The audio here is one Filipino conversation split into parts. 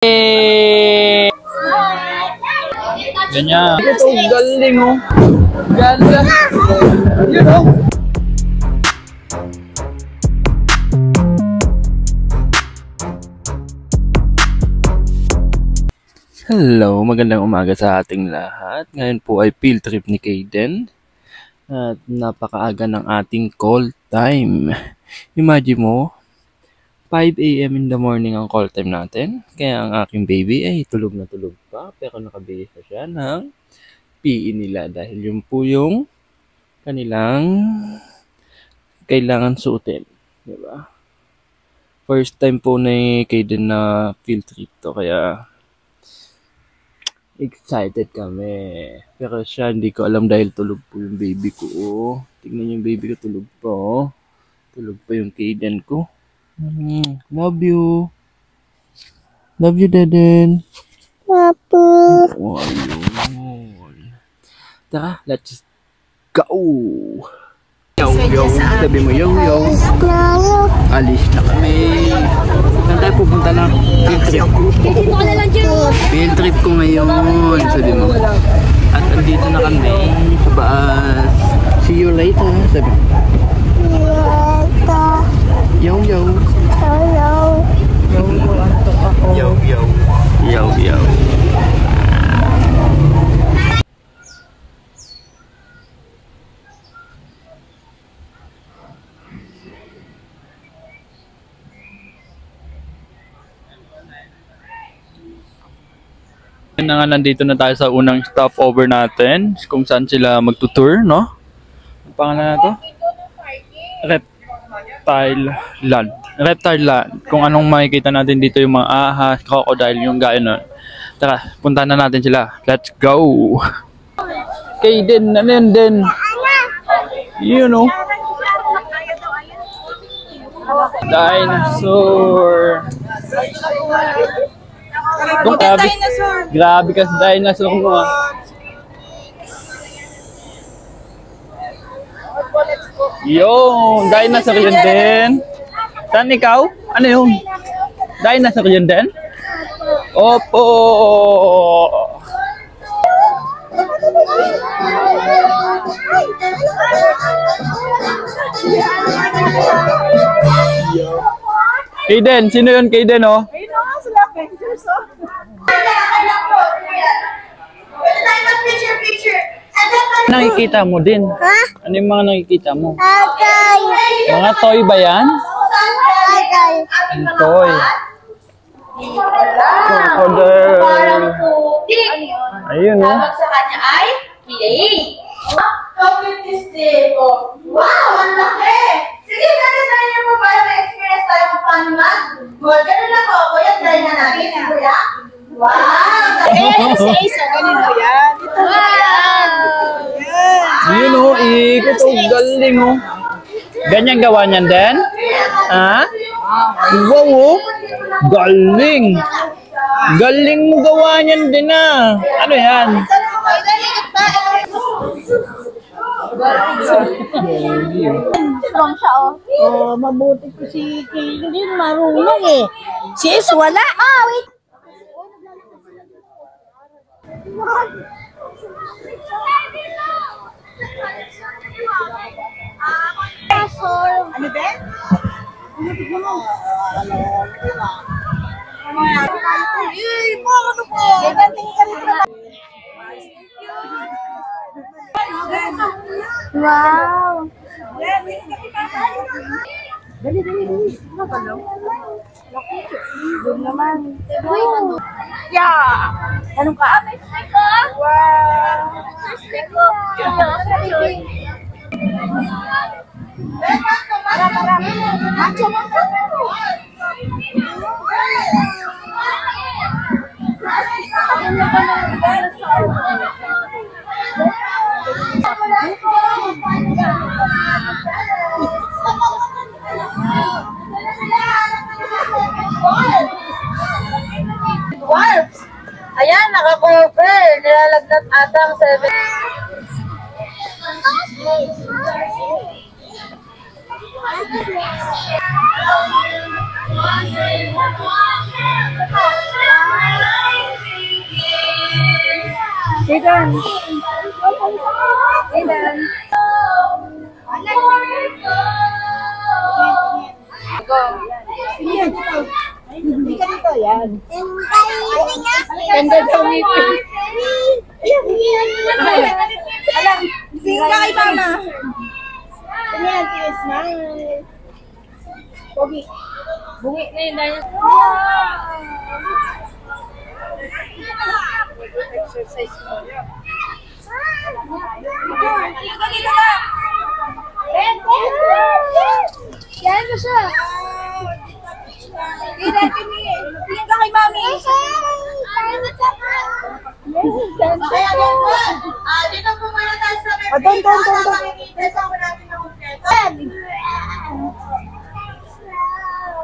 Ganyan. Ito, galing oh. Ganda. You know. Hello, magandang umaga sa ating lahat. Ngayon po ay field trip ni Kaden. At napakaaga ng ating call time. Imagine mo, 5 AM in the morning ang call time natin. Kaya ang aking baby ay tulog na tulog pa. Pero nakabihis na siya ng PE nila. Dahil yun po yung kanilang kailangan suotin. Diba? First time po na Kaden na field trip to. Kaya excited kami. Pero siya, hindi ko alam dahil tulog po yung baby ko. Oh. Tingnan yung baby ko, tulog pa. Oh. Tulog pa yung Kaden ko. Love you. Love you, Daden. Papa. Oh, ayun. Tara, let's go. Yo, sabi mo yo. Alis na kami. Saan tayo pupunta na? Field trip. Field trip ko ngayon. Sabi mo. At andito na kami sa bus. See you later. Sabi mo. Yo. Antok ako. Yo. Nandito na tayo sa unang stopover natin kung saan sila magtutour, no? Ang pangalan na to? Reptile Land. Kung anong makikita natin dito yung mga ahas, crocodile, yung gaya nun. Tara, punta na natin sila. Let's go! Kaden, ano yun din? You know. Dinosaur. Grabe kasi dinosaur mo ah. Yung dinosaur yun din. Saan ikaw? Ano yun? Dinosaur yun din? Opo! Kaden, sino yun Kaden oh? Nakikita mo din? Ha? Ano yung mga nakikita mo? Toy. Mga toy ba yan? Toy. Crocodile. Ayun no? Tawag sa kanya ay kilig. Wow, ang laki! Sige, tayo niyo po para ma-experience tayo kung paano mag-gold. Ganun lang po, kuya, try na natin. Kuya? Wow! Ayan si Ace, ganun mo yan. Yun o, ikot o, galing o. Ganyan gawa niyan din? Ha? Wow o, galing. Galing mo gawa niyan din ah. Ano yan? Strong siya oh. Mabuti ko si Kaden, marunong eh. Si Ace wala. Wait. Ano din? Ano po? Wow! Dali. Ano ba lang? Doon naman. Yeah! Anong ka? Wow! Dwarfs! Ayan, naka-cover. Nilalagnat atang 7. Aiden. Aiden. Hindi ka dito, yan. Ganda sa ngipin. Alam, sino ka kay mama? Ganyan, smile. Pogi. Bungi na yun dahil. Exercise mo. Dito, dito ka! Ben! Yan mo siya. Tingnan ka kay mami. Dito po muna tayo sa Dito mo natin na kompleto.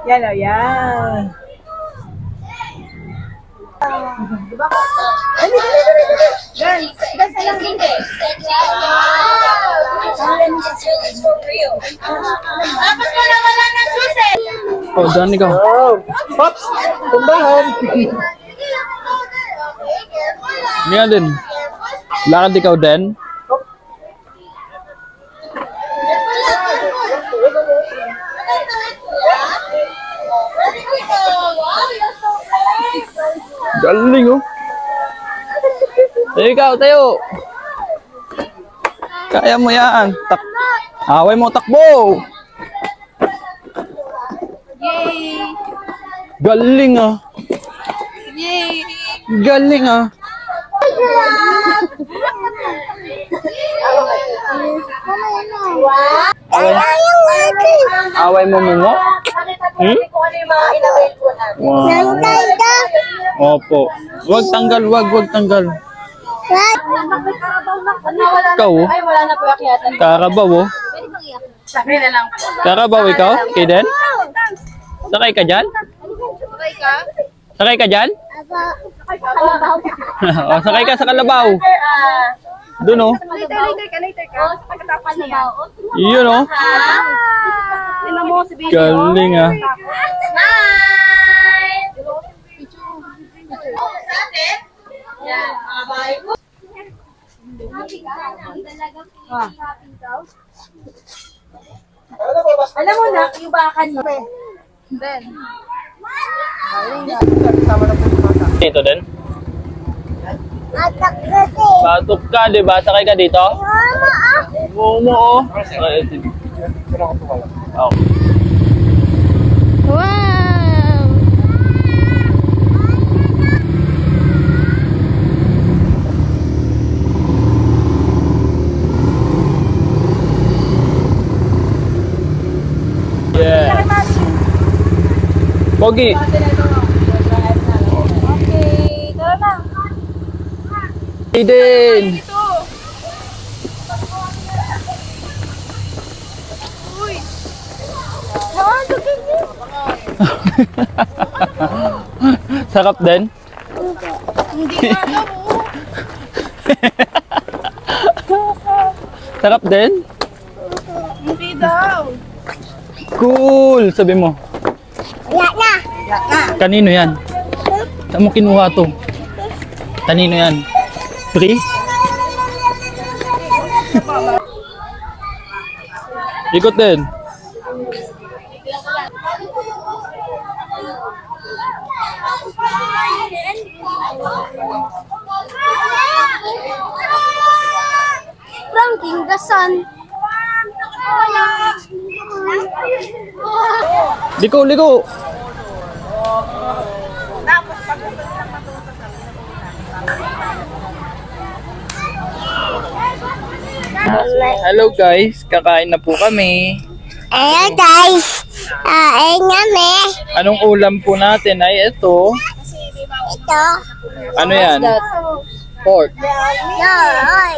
Yan o, yan. Diba? Dali. Dali sa lang. Tapos mo na wala ng susi. Oh, dyan ikaw. Pops! Tumbahan! Hindi nga din. Lakad ikaw din. Galing oh. Ikaw, tayo. Kaya mo yan. Away mo, takbo. Yay! Galing ah. Yay! Galing ah. Away mo mo? Hmm? Wow. Opo. Wag tanggal, wag tanggal. Ikaw? Ay, wala na po akyatan. Karabaw oh. Sabi na lang po. Karabaw ikaw? Kaden? Sakay ka dyan? Okay ka? Sakay ka dyan? Oh, sakay ka sa kalabaw. Doon oh. Later ka. Sa pagkatapos niya. Yun oh. Tingnan mo si Baby. Galing ah. Smile! Sa atin? Yan, mga bahay ko. Alam mo na, yung bakan mo. Ben. Dito din? Batok ka, di ba? Sakay ka dito? Oo. Ay, sige. Oh. Wow! Yeah. Pogi. Okay, tara na. Aiden. Uy. Ah, lagyan niyo. Sarap din? Hindi nga daw. Sarap din? Hindi daw. Cool! Sabi mo. Wala na! Kanino yan? Saan mo kinuha to? Kanino yan? Free? Ikot din. Franking the sun. Liko! Hello guys, kakain na po kami. Ayan guys, kain kami. Anong ulam po natin ay ito. Ito. Ano yan? Pork. Yoy.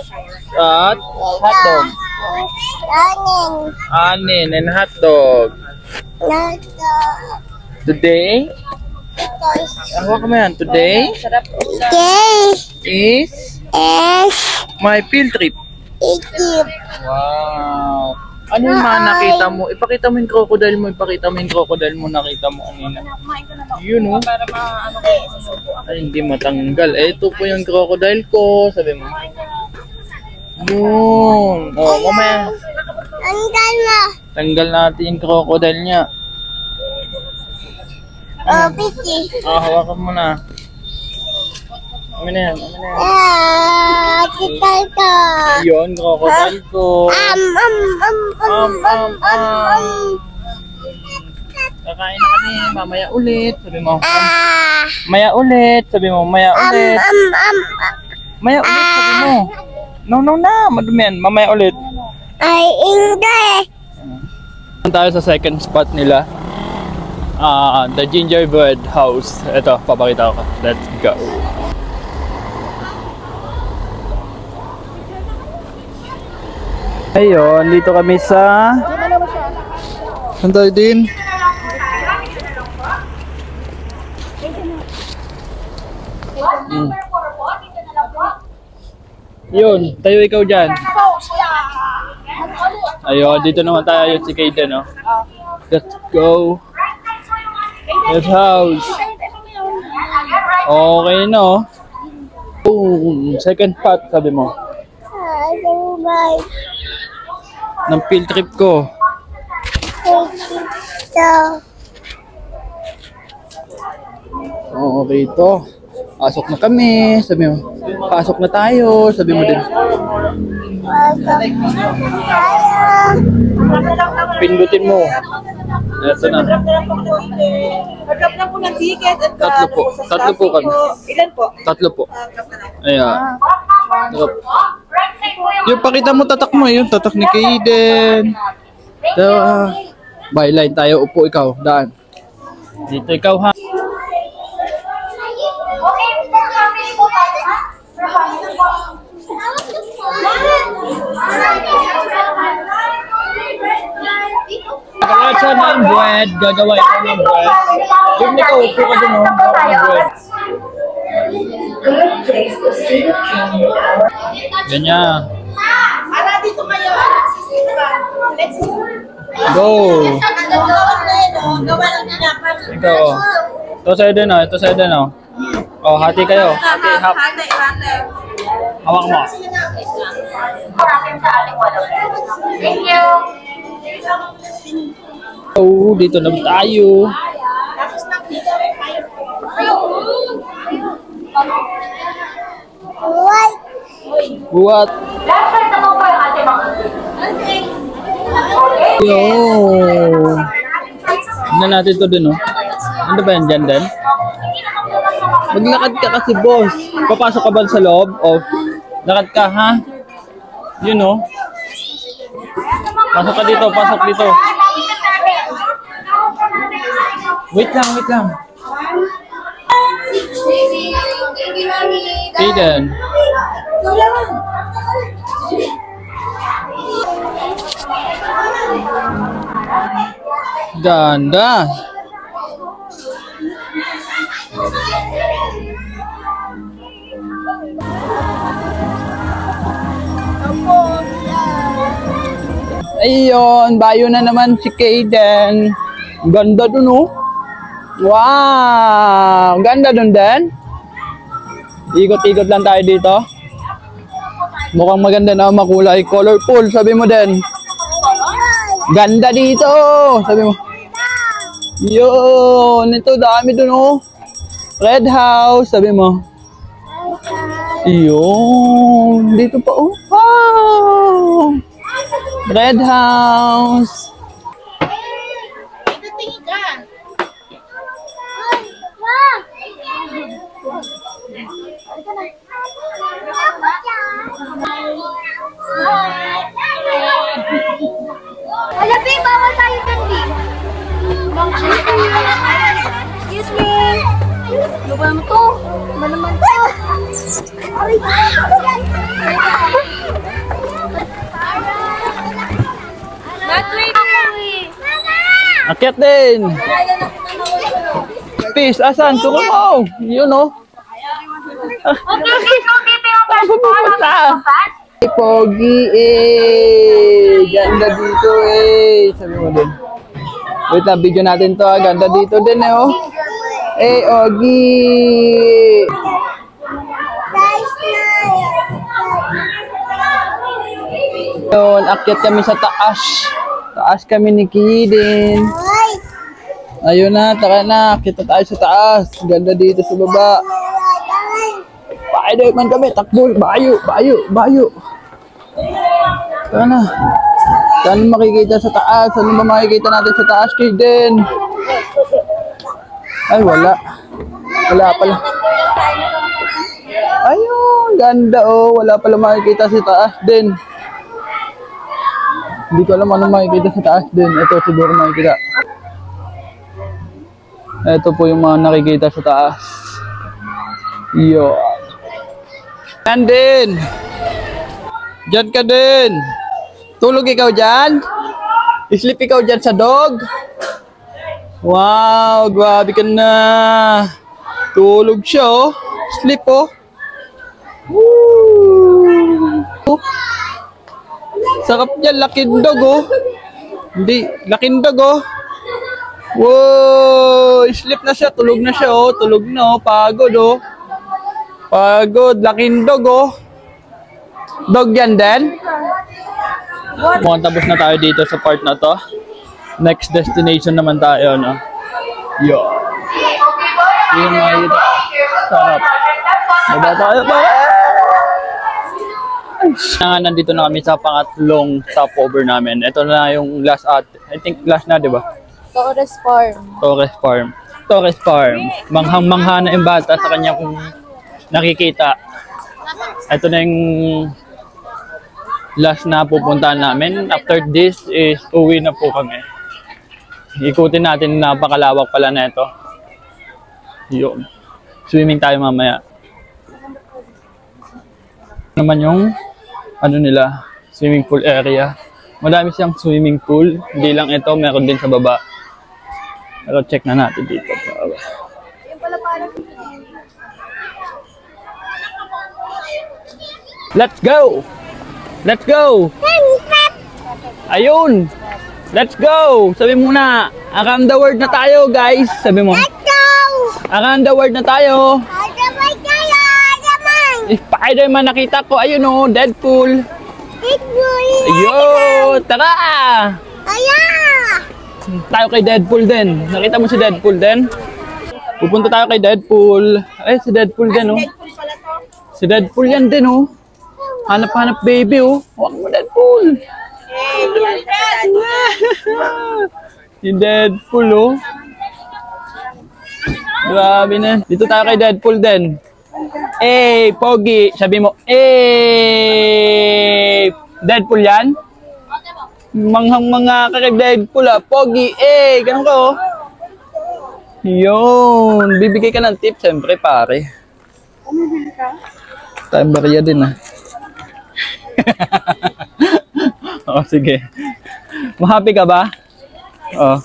At hotdog. Kanin. Anin and hotdog. Ito. Today, hawa ka mo yan. Today Okay. is Es. my field trip. Ikip. Wow. Ano yung mga nakita mo? Ipakita mo yung crocodile mo. Nakita mo kanina. Yun o. Ay, hindi matanggal. Eh, ito po yung crocodile ko. Sabi mo. Yun. O, mamaya. Tanggal mo. Tanggal natin yung crocodile niya. Piti. Hawakan mo na. Amin na yan. Tikal ko. Yun, crocodile ko. Kakain na kami. Mamaya ulit. Sabi mo. Maya ulit. Sabi mo. Maya ulit. Maya ulit. Sabi mo. No na. Madumi yan. Mamaya ulit. Ay, hindi. Tayo sa second spot nila. The gingerbread house. Ito, papakita ko. Let's go. Ayun, dito kami sa... Saan tayo din? Yun, tayo ikaw dyan. Ayun, dito naman tayo si Kaden, no? Let's go. This house. Okay, no? Second spot, sabi mo. Bye. Ng field trip ko. Oo, rito. Pasok na kami. Sabi mo, pasok na tayo. Sabi mo din. Pindutin mo. Ito na. Mag-drop na po ng ticket at Tatlo po. Tatlo po kami. Ilan po? Tatlo po. Ayan. Yung pakita mo tatak mo. Yung tatak ni Kaden. So, byline tayo. Upo ikaw. Daan. Dito ikaw ha. Okay, for family po tayo, ha? For family po. Gagawa siya ng bread. Gagawa ito ng bread. Yung ikaw, upo ka din, no? Bread. Ganyan. Ara, dito kayo. Let's Go. gawa lang niya. Ikaw. Ito sa'yo din, oh. Ito sa'yo din, oh. Oh, hati kayo. Hati, hap. Hawak mo. Thank you. Oh, dito na tayo. Tapos na dito tayo. Buwat. Last time naman po yung ating mga. Yo. Tignan natin ito din, oh. Ano ba yan dyan din? Maglakad ka kasi, boss. Papasok ka ba sa loob? O, lakad ka, ha? Yun, oh. Pasok ka dito, pasok dito. Wait lang, wait lang. Kaden. Ganda. Ayun, bayo na naman si Kaden. Ganda dun, oh. Wow! Ganda dun din. Ikot-ikot lang tayo dito. Mukhang maganda na, makulay. Colorful, sabi mo din. Ganda dito, sabi mo. Yun, ito dami dun, oh. Red house, sabi mo. Yun, dito pa, oh. Wow! Red house. Wala pa yung bawal tayo dyan, Di. Excuse me. Ano ba naman to? Ano naman to? Mag-wait ako eh. Akyat din. Peace, asan? Tuko mo. Yun, oh. Okay, so dito yung first Pupunta. Pogi eh. Ganda dito eh. Sabi mo din. Wait lang, video natin to. Ganda dito din eh oh. Eh, Ogi. Yun, akyat kami sa taas. Taas kami ni Kiden. Ayun na, taka na. Kita tayo sa taas. Ganda dito sa baba. Paano man kami. Takbo. Bayo. Taka na. Saan makikita sa taas? Ano ba makikita natin sa taas, Kiden? Ay, wala. Wala pala. Ayun, ganda oh. Wala pala makikita sa taas din. Hindi ko alam ano makikita sa taas din. Ito siguro makikita. Ito po yung mga nakikita sa taas. Yo. Yan din. Diyan ka din. Tulog ikaw dyan? Sleep ikaw dyan sa dog? Wow, grabe ka na. Tulog siya oh. Sleep oh. Woo. Sarap niya, laking dog oh. Hindi, laking dog oh. Wow, sleep na siya, tulog na siya oh. Tulog na oh, pagod oh. Pagod, laking dog oh. Dog yan din? Mukhang tapos na tayo dito sa part na to. Next destination naman tayo, no? Yo. Yung mga ito. Sarap. Baba tayo pa. Nandito na kami sa pangatlong stopover namin. Ito na yung last I think last na, di ba? Torres Farm. Torres Farm. Manghang-mangha na yung bata sa kanya kung nakikita. Ito na yung last na pupuntahan namin. After this is uwi na po kami. Ikutin natin, napakalawak pala na ito. Yun. Swimming tayo mamaya. Naman yung ano nila, swimming pool area. Madami siyang swimming pool. Hindi lang ito, meron din sa baba. Pero check na natin dito. Let's go! Let's go! Ayun! Let's go! Sabi muna, around the world na tayo, guys. Sabi mo. Let's go! Around the world na tayo. Spider-Man nakita ko. Ayun o, Deadpool. Ayun! Tara! Tayo kay Deadpool din. Nakita mo si Deadpool din? Pupunta tayo kay Deadpool. Ay, si Deadpool din o. Si Deadpool yan din o. Hanap-hanap baby oh. Huwag mo Deadpool. Si Deadpool oh. Grabe na. Dito tayo kay Deadpool din. Eh, Pogi. Sabi mo, eh, Deadpool yan? Manghang-manga ka kay Deadpool ah. Pogi, eh, ganun ka oh. Yun. Bibigay ka ng tip, siyempre pare. Bumibili ka? Tayong bariya din ah. Oh, sige. Mahappy ka ba? Oh,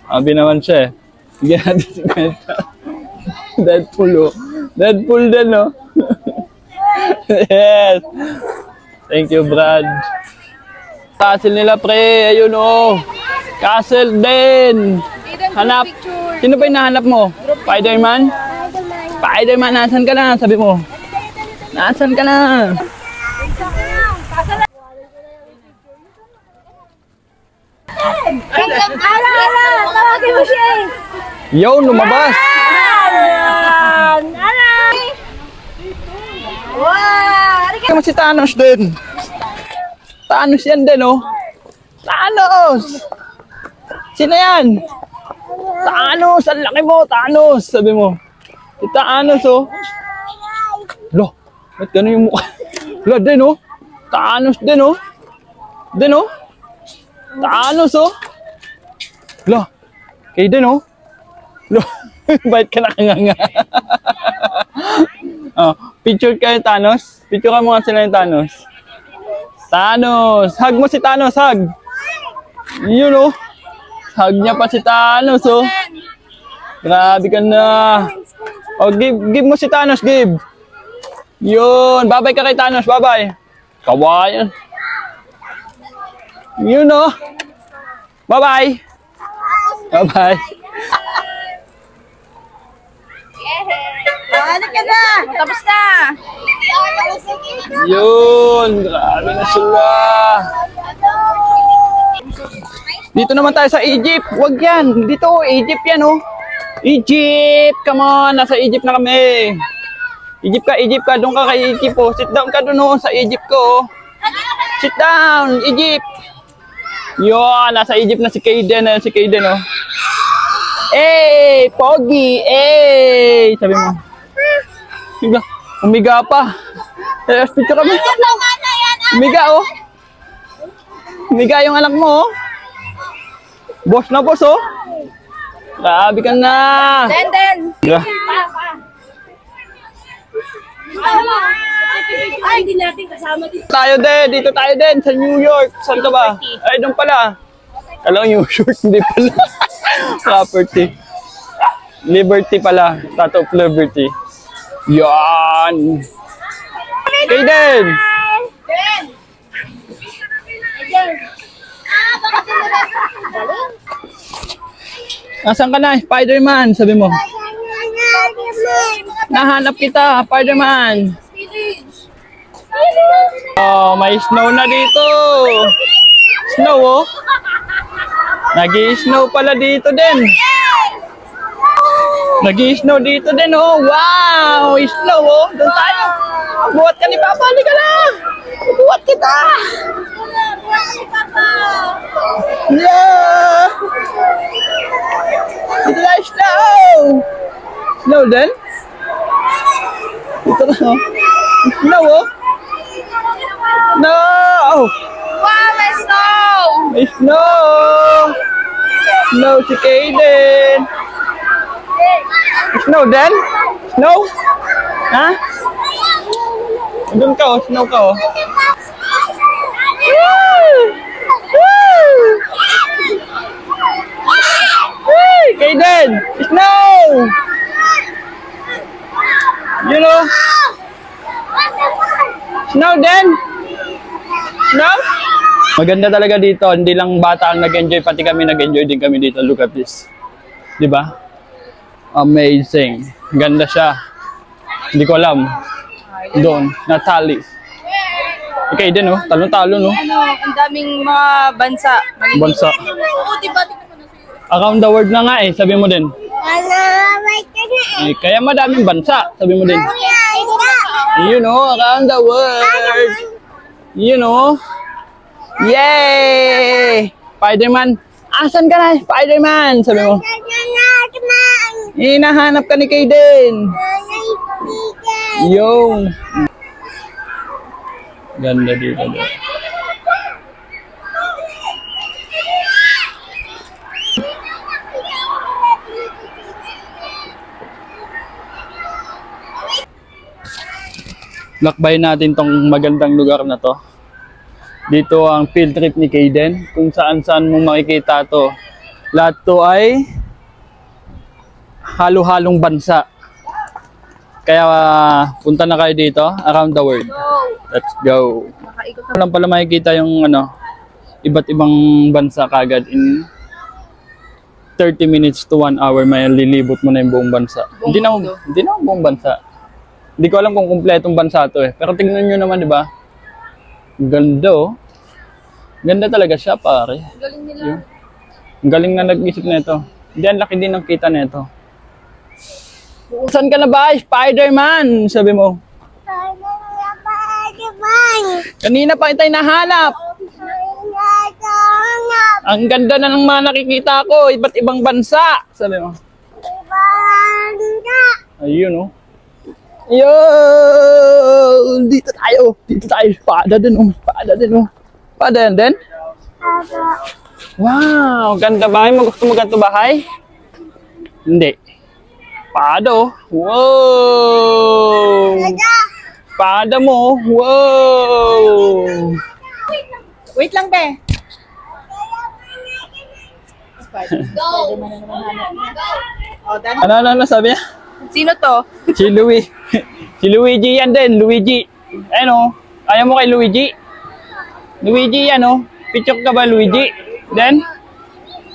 happy naman siya eh. Sige natin si Deadpool oh. Deadpool din oh. Yes. Thank you, Brad. Castle nila pre. Ayun oh. Castle din. Hanap. Sino ba yung nahanap mo? Spider-Man? Spider-Man, nasan ka na? Sabi mo. Nasan ka na? Tawagin mo siya eh. Yo, lumabas. Kaya mo si Thanos din. Thanos yan din oh. Thanos! Sino yan? Thanos! Ang laki mo, Thanos! Sabi mo. Si Thanos oh. Lo, ba't gano'n yung mukha? Lo, din oh. Thanos din oh. Din oh. Thanos oh. Lo, kayo din oh. Lo, bait ka nakanganga. Oh, picture kayo Thanos. Picture ka mo nga sila yung Thanos. Thanos! Hug mo si Thanos, hug! Yun oh. Hug niya pa si Thanos oh. Grabe ka na. Oh, give mo si Thanos, give. Yun, bye-bye ka kay Thanos, bye-bye. Kawayan. You know. Bye-bye. Bye-bye. Ano ka na? Tapos na. Yun. Grabe na sila. Dito naman tayo sa Egypt. Huwag yan. Dito, Egypt yan, oh. Egypt! Come on! Nasa Egypt na kami. Egypt ka. Doon ka kay Egypt, oh. Sit down ka doon, oh. Sa Egypt ko, oh. Sit down! Egypt! Yun! Nasa Egypt na si Kaden, oh. Eh! Pogi! Eh! Sabi mo. Umiga pa. Picture kami. Umiga, oh. Umiga yung anak mo, oh. Boss na boss, oh. Grabe ka na. Den. Yeah. Ay, hindi natin kasama dito. Dito tayo din sa New York. Saan ka ba? Ay, doon pala. Kala ko New York, hindi pala. Property. Liberty pala. Statue of Liberty. Yan. Kaden. Nasaan ka na? Spider-Man, sabi mo. Nahanap kita, Spider-Man. Oh, may snow na dito. Snow, oh. Nag-i-snow pala dito din. Nag-i-snow dito din, oh. Wow, snow, oh. Doon tayo. Buhat ka ni Papa, hindi ka na. Buhat kita. Yeah. Dito na snow. Snow din? Dito na, oh. Snow, oh. No! Wow, may snow! May snow! Snow si Kaden! Snow din? Snow? Ha? Doon ka, oh. Snow ka, oh. Woo! Woo! Woo! Kaden! Snow! You know? Snow din? Snow? Maganda talaga dito. Hindi lang bata ang nag-enjoy, pati kami nag-enjoy din kami dito. Look at this. Diba? Amazing. Ganda siya. Hindi ko alam. Doon. Natalie. Okay din, oh. Talo-talo, no? Ang daming mga bansa. Bansa. Oo, diba? Around the world na nga, eh. Sabi mo din. Eh, kaya madaming bansa. Sabi mo din. You know, around the world. You know. Yay! Spider-Man. Asan ka na, Spider-Man? Sabi mo. Hinahanap ka ni Kaden. Yung. Ganda dito. Lakbayin natin tong magandang lugar na to. Dito ang field trip ni Kaden. Kung saan-saan mo makikita to. Lahat to ay halo-halong bansa. Kaya punta na kayo dito around the world. Let's go. Walang pala makikita yung iba't ibang bansa kagad in 30 minutes to 1 hour may lilibot mo na yung buong bansa. Hindi na buong bansa. Hindi ko alam kung kumpletong bansa to eh. Pero tingnan nyo naman, di ba? Ganda, oh. Ganda talaga siya, pare. Galing nila. Ang galing na nag-isip na ito. Hindi, ang laki din ng kita na ito. Saan ka na ba? Spider-Man, sabi mo. Kanina pa itay nahanap. Ang ganda na ng mga nakikita ko. Iba't ibang bansa, sabi mo. Ayun, oh. Yun! Dito tayo! Pada din, oh. Pada din? Wow! Ganda bahay mo. Gusto mo ganito bahay? Hindi. Pada, oh. Wow! Pada mo, wow! Wait lang, be. Go! Ano sabi niya? Sino to? Si Louis. Si Luigi yan din, Luigi. Ayun, oh. Ayaw mo kay Luigi? Luigi yan, oh. Picture ka ba, Luigi? Then,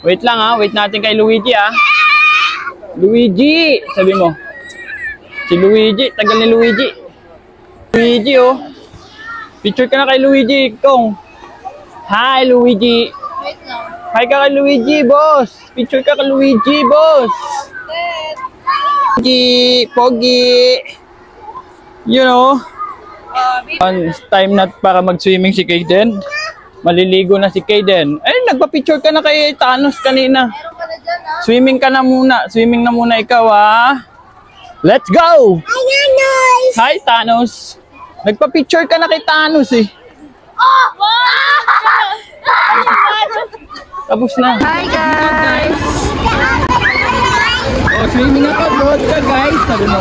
wait lang, ha. Wait natin kay Luigi, ha. Luigi! Sabi mo. Si Luigi. Tagal ni Luigi. Luigi, oh. Picture ka na kay Luigi, Kong. Hi, Luigi. Hi ka kay Luigi, boss. Picture ka kay Luigi, boss. Pogi, Pogi. You know. It's time na para mag-swimming si Kaden. Maliligo na si Kaden. Ay, nagpa-picture ka na kay Thanos kanina. Swimming ka na muna. Swimming na muna ikaw, ha. Let's go! Hi, Nanos! Hi, Thanos. Nagpa-picture ka na kay Thanos, eh. Oh! Tapos na. Hi guys! Oh, swimming na ka, bro. Ka, guys. Sabi mo.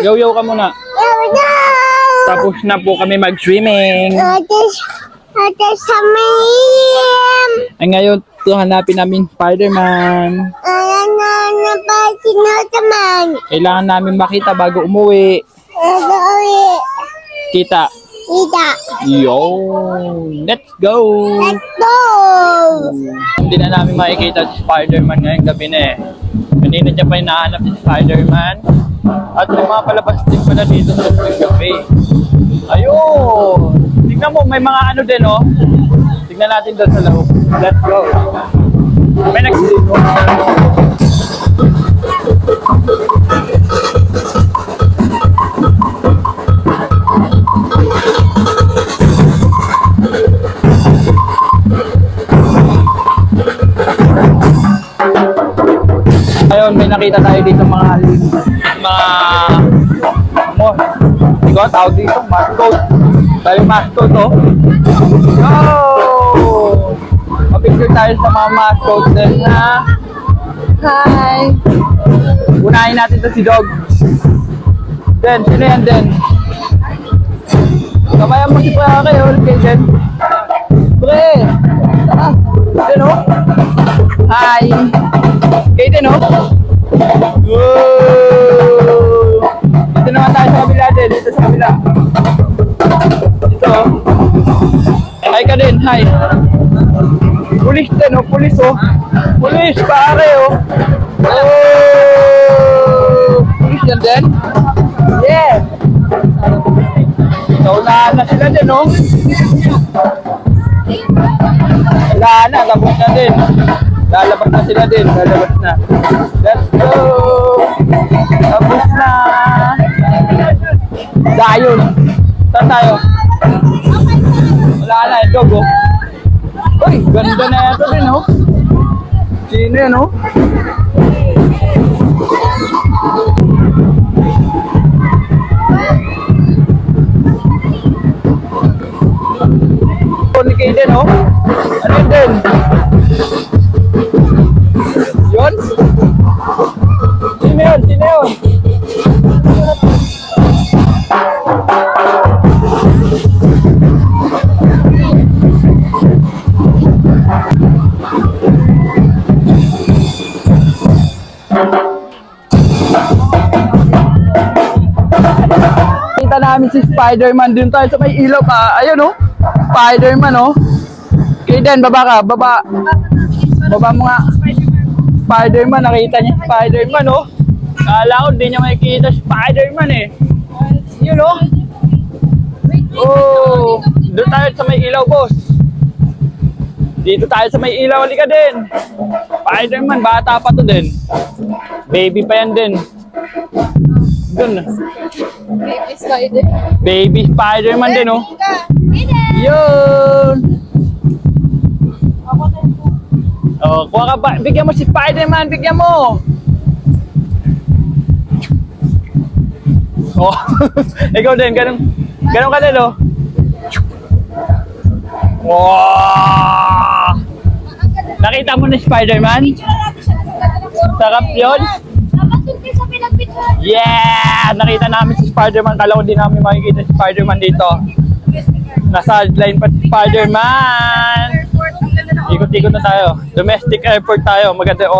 Yaw ka muna. Tapos na po kami mag-swimming. Ay ngayon, hanapin namin Spider-Man. Kailangan namin makita bago umuwi. Kita. Yo, let's go. Hindi na namin makikita si Spider-Man ngayong gabi na eh. Kanina niya pa hinahanap si Spider-Man. At may mga palabas din pala dito sa gabi. Ayun! Tignan mo, may mga ano din, oh. Tignan natin doon sa loob. Let's go. May nagsiligo. Ayun, may nakita tayo dito mga ikaw tawag dito, mascot. Tayo mascot, oh. Yo! Mapicture tayo sa mga mascot din, ha? Hi! Unahin natin to si Dog. Den, sino yan, Den? Kamayan mo si Paka kayo, kay Den. Pre! Tara! Den, oh! Hi! Kay Den, oh! Whoa! Dito naman tayo sa kabila din, dito sa kabila. Dito. Hi ka din, hi. Pulis din, oh, pulis, oh. Pulis, pare, oh. Oh! Pulis yan din. Yeah! Naunahan na sila din, oh. Wala na, tapos na din. Lalabas na sila din, lalabas na. Let's go! Tapos na! Dayon! Saan tayo? Wala na, Dog, oh. Uy, ganda na ito din, oh. Sino yan, oh? Ni Kaden, oh. Ano yun din? Yun? Sino yun? Sino yun? Kita namin si Spider-Man din tayo sa may ilaw pa. Ayun, oh. Spider-Man, oh. Kaden, baba ka. Baba. Baba mo nga. Spider-Man, nakita niya Spider-Man, oh. Kala ko, di niya makikita Spider-Man, eh. Yun, oh. Oh. Doon tayo sa may ilaw, boss. Dito tayo sa may ilaw. Halika din. Spider-Man, bata pa to din. Baby pa yan din. Doon. Baby spider. Baby Spider-Man din, oh. Yun! Oh, kuha ka ba? Bigyan mo si Spider-Man, bigyan mo! Oh, ikaw din, ganun ka din, oh. Wow! Nakita mo na Spider-Man? Sarap yun? Yeah! Nakita namin si Spider-Man. Kala ko di namin makikita si Spider-Man dito. Nasa line pa si Spider-Man. Ikot-ikot na tayo. Domestic airport tayo. Maganda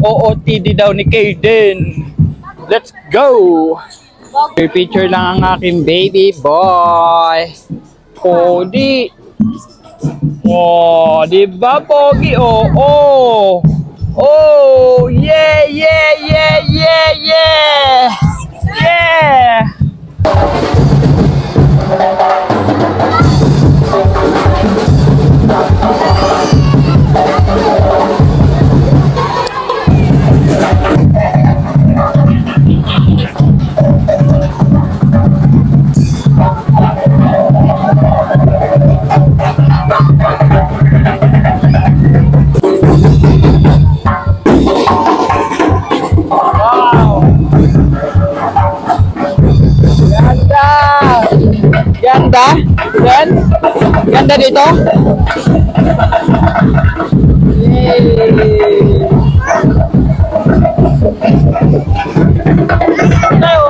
OOTD daw ni Kaden. Let's go! Picture lang ang aking baby boy. Pogi. Oh, di ba pogi? Oh. Oh, yeah, yeah, yeah, yeah, yeah. Yeah. Ganda? Yan? Ganda dito? Yay! Tayo!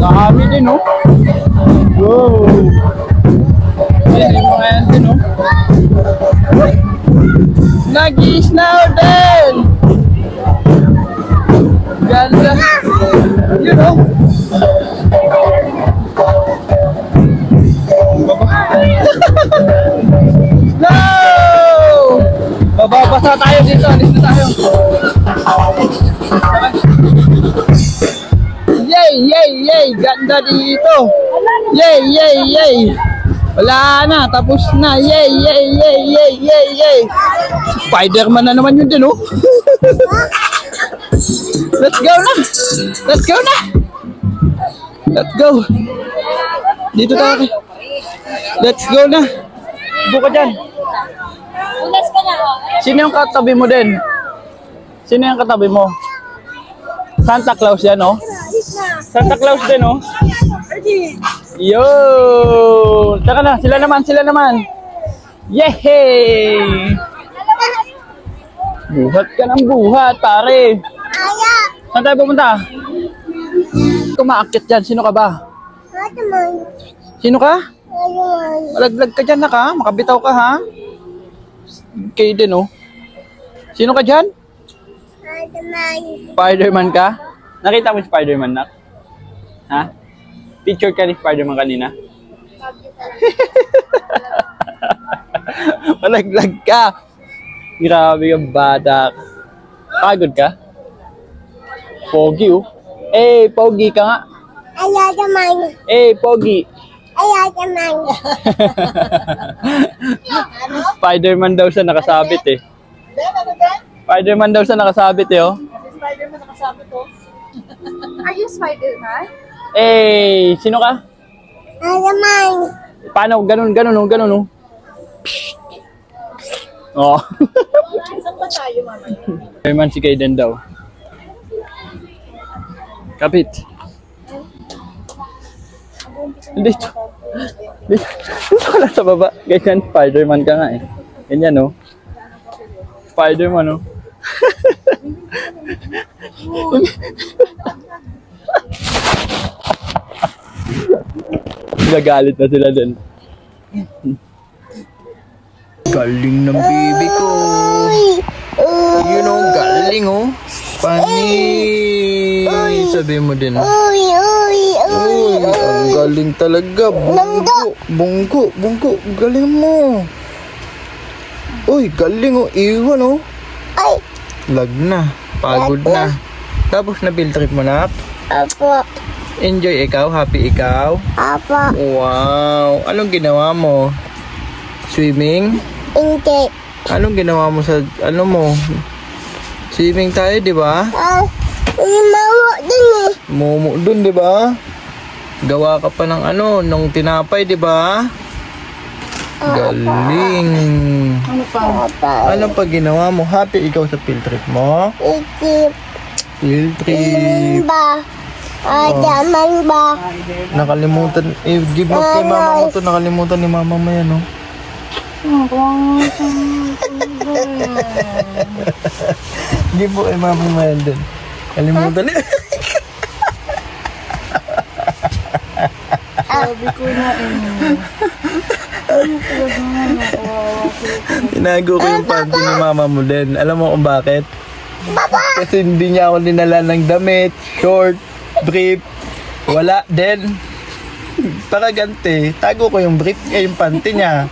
Dami din, no? Wow! Ayan yung mga yan din, no? Nag-i-snow din! Ganda! Yun, no? No! Bababasa tayo dito. Dito tayo. Yay! Yay! Yay! Ganda dito! Yay! Yay! Yay! Wala na! Tapos na! Yay! Yay! Yay! Yay! Yay! Yay! Spider-Man na naman yun din, oh! Let's go na! Let's go na! Let's go! Dito tayo. Let's go na! Buka dyan! Ulas ka na. Sino yung katabi mo din? Sino yung katabi mo? Santa Claus yan, oh. Santa Claus din, oh. Yo! Tsaka na, sila naman. Yehey! Buhat ka ng buhat, pare. Saan tayo pupunta? Kumaakit dyan, sino ka ba? Sino ka? Malaglag ka dyan na ka, makabitaw ka, ha? Kayo din, oh. Sino ka dyan? Spider-Man ka? Nakita mo yung Spider-Man, nak? Ha? Picture ka ni Spider-Man kanina? Malaglag ka! Grabe yung bata. Pagod ka? Pogi, oh. Eh, pogi ka nga. Eh, pogi. Spider-Man daw siya nakasabit, eh. Spider-Man daw siya nakasabit, eh, oh. Spider-Man nakasabit, oh. Are you Spider-Man? Eh, sino ka? Paano? Ganun, oh. Oh. Saan ba tayo, mama? Spider-Man si Kaden daw. Kapit. Dito ka lang sa baba. Ganyan, Spider-Man ka nga, eh. Ganyan, oh. Spider-Man, oh. Nagalit na sila din. Galing ng baby ko. You know, galing, oh. Pani. Sabi mo din. Uy, galing talaga. Bungko. Galing mo. Uy, galing oh. Iwan oh. Ay. Lag na. Pagod na. Tapos na field trip mo na? Apo. Enjoy ikaw? Happy ikaw? Apo. Wow. Anong ginawa mo? Swimming? Hindi. Anong ginawa mo sa ano mo? Swimming tayo, di ba? Mawa din eh. Momo dun, di ba? Gawa ka pa ng ano, nung tinapay, di ba? Galing. Ano pa? Ano pa ginawa mo? Happy ikaw sa field trip mo? Ikip. Field trip. Ba? Daman ba? Nakalimutan. Give mo kay mama mo to. Nakalimutan ni mama mo yan, oh. Give mo kay mama mo yan dun. Kalimutan niya. Sabi ko na Tinago ko yung panty ni mama mo din. Alam mo kung bakit? Kasi hindi niya ako dinala ng damit, short, brief. Wala din. Para ganti, tago ko yung brief yung panty niya.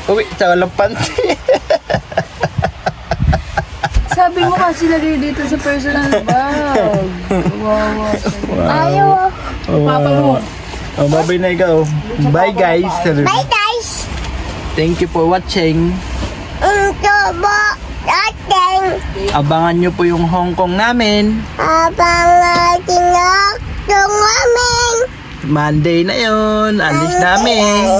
Uwi, sa walang panty. Sabi mo kasi lagay dito sa personal bag. Wawa. Ayaw. Papa mo. Oh, bye na ikaw. Bye guys. Bye guys. Thank you for watching. Tubo. Dating. Abangan nyo po yung Hong Kong namin. Abangan namin. Monday na yun. Alis namin.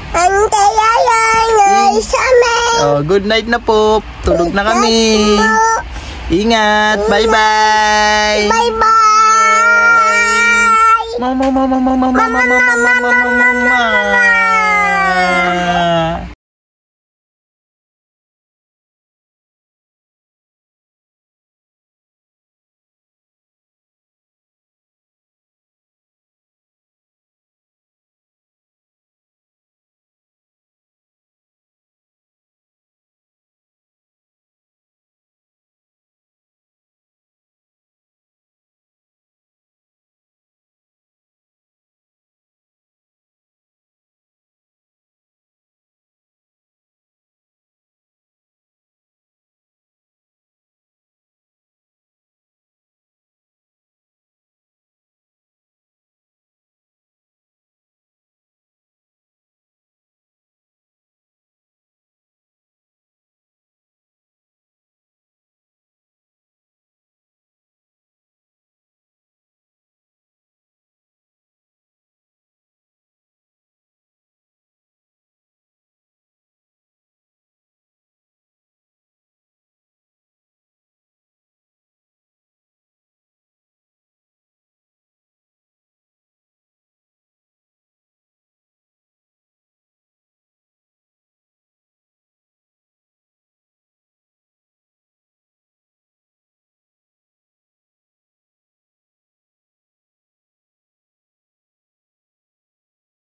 Antayayan sa amin. Oh, good night na po. Tulog na kami. Ingat. Bye-bye. Bye-bye. Mama.